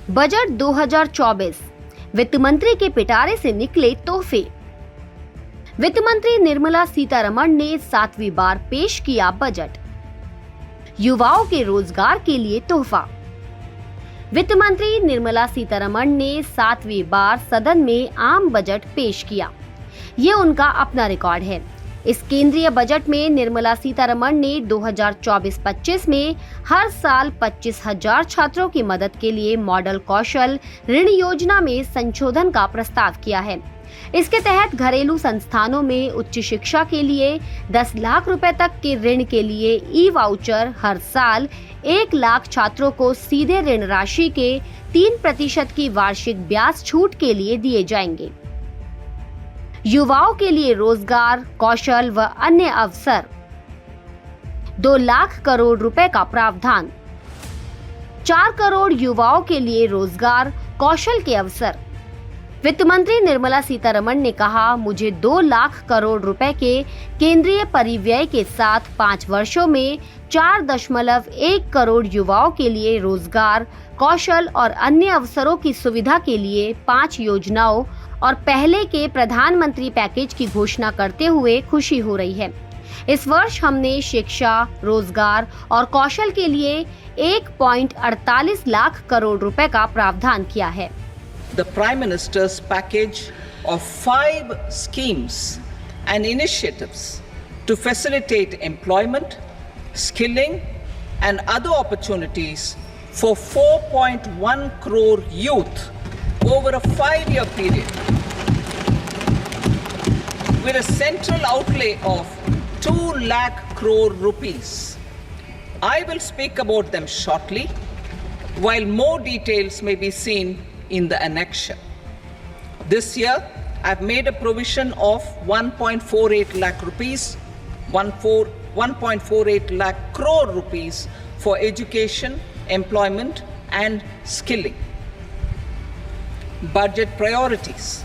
Budget 2024, वित्त मंत्री के पिटारे से निकले तोहफे। वित्त मंत्री निर्मला सीतारमण ने 7वीं बार पेश किया बजट। युवाओं के रोजगार के लिए तोहफा। वित्त मंत्री निर्मला सीतारमण ने 7वीं बार सदन में आम बजट पेश किया। ये उनका अपना रिकॉर्ड है। इस केंद्रीय बजट में निर्मला सीतारमण ने 2024-25 में हर साल 25,000 छात्रों की मदद के लिए मॉडल कौशल ऋण योजना में संशोधन का प्रस्ताव किया है। इसके तहत घरेलू संस्थानों में उच्च शिक्षा के लिए 10 लाख रुपए तक के ऋण के लिए ई-वाउचर हर साल 1 लाख छात्रों को सीधे ऋण राशि के 3% की वार्षिक ब्याज छूट के लिए दिए जाएंगे। युवाओं के लिए रोजगार, कौशल व अन्य अवसर, 2 लाख करोड़ रुपए का प्रावधान। 4 करोड़ युवाओं के लिए रोजगार, कौशल के अवसर। वित्त मंत्री निर्मला सीतारमण ने कहा, मुझे 2 लाख करोड़ रुपए के केंद्रीय परिव्यय के साथ 5 वर्षों में 4.1 करोड़ युवाओं के लिए रोजगार, कौशल और अन्य अवसरों की सुविधा के लिए 5 योजनाओं और पहले के प्रधानमंत्री पैकेज की घोषणा करते हुए खुशी हो रही है। इस वर्ष हमने शिक्षा, रोजगार और कौशल के लिए 1.48 लाख करोड़ रुपए का प्रावधान किया है। The Prime Minister's package of 5 schemes and initiatives to facilitate employment, skilling and other opportunities for 4.1 crore youth over a 5-year period with a central outlay of 2 lakh crore rupees. I will speak about them shortly, while more details may be seen in the annexure. This year, I've made a provision of 1.48 lakh rupees, 1.48 lakh crore rupees for education, employment and skilling. Budget priorities.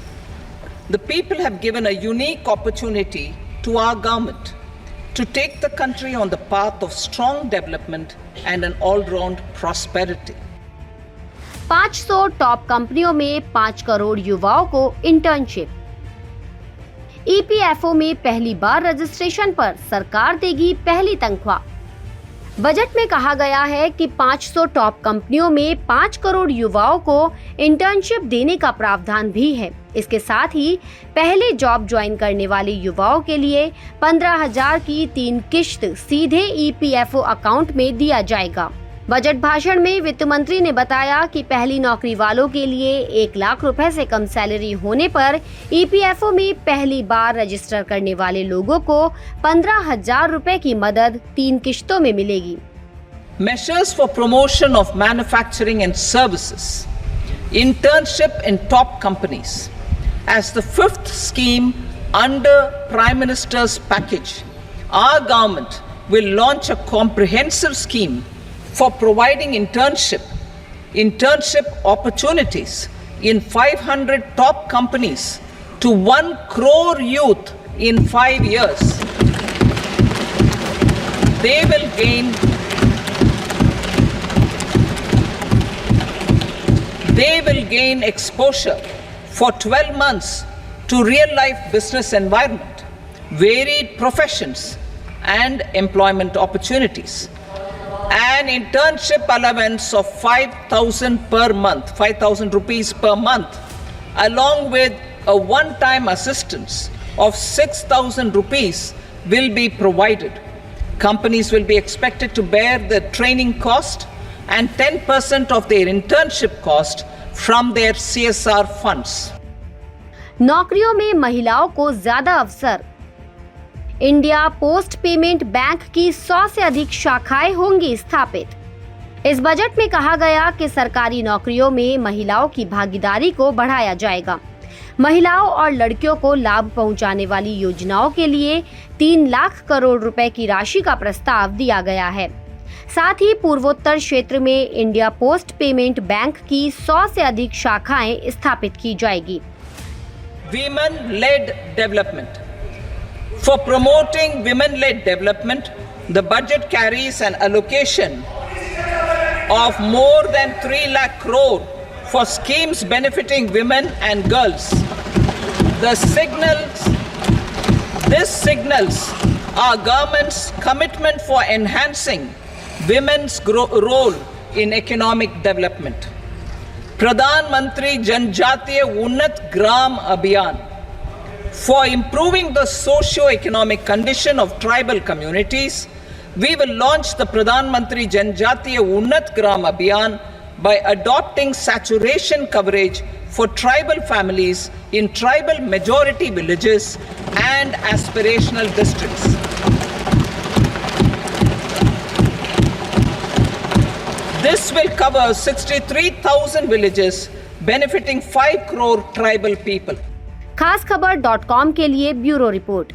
The people have given a unique opportunity to our government to take the country on the path of strong development and an all-round prosperity. 500 top कंपनियों में 5 करोड़ युवाओं को internship. EPFO में पहली बार registration पर सरकार देगी पहली तनख्वाह। बजट में कहा गया है कि 500 टॉप कंपनियों में 5 करोड़ युवाओं को इंटर्नशिप देने का प्रावधान भी है। इसके साथ ही पहले जॉब ज्वाइन करने वाले युवाओं के लिए 15,000 की 3 किश्त सीधे ईपीएफओ अकाउंट में दिया जाएगा। बजट भाषण में वित्त मंत्री ने बताया कि पहली नौकरी वालों के लिए 1 लाख रुपए से कम सैलरी होने पर ईपीएफओ में पहली बार रजिस्टर करने वाले लोगों को 15,000 रुपए की मदद 3 किश्तों में मिलेगी। Measures for promotion of manufacturing and services, internship in top companies. As the 5th scheme under Prime Minister's package, our government will launch a comprehensive scheme for providing internship opportunities in 500 top companies to 1 crore youth in 5 years. They will gain exposure for 12 months to real life business environment, varied professions and employment opportunities. An internship allowance of 5,000 per month, 5,000 rupees per month, along with a one-time assistance of 6,000 rupees will be provided. Companies will be expected to bear the training cost and 10% of their internship cost from their CSR funds. नौकरियों में महिलाओं को ज्यादा अवसर। India post payment bank की 100 से अधिक शाखाएं होंगी स्थापित। इस बजट में कहा गया कि सरकारी नौकरियों में महिलाओं की भागीदारी को बढ़ाया जाएगा। महिलाओं और लड़कियों को लाभ पहुंचाने वाली योजनाओं के लिए 3 लाख करोड़ रुपए की राशि का प्रस्ताव दिया गया है। साथ ही पूर्वोत्तर क्षेत्र में इंडिया पोस्ट पेमेंट बैंक की 100 से अधिक शाखाएं स्थापित की जाएगी। Women-led development. For promoting women-led development, the budget carries an allocation of more than 3 lakh crore for schemes benefiting women and girls. This signals our government's commitment for enhancing women's role in economic development. Pradhan Mantri Janjatiya Unnat Gram Abhiyan, for improving the socio-economic condition of tribal communities, we will launch the Pradhan Mantri Janjatiya Unnat Gram Abhiyan by adopting saturation coverage for tribal families in tribal majority villages and aspirational districts. This will cover 63,000 villages benefiting 5 crore tribal people. खासखबर.com के लिए bureau report.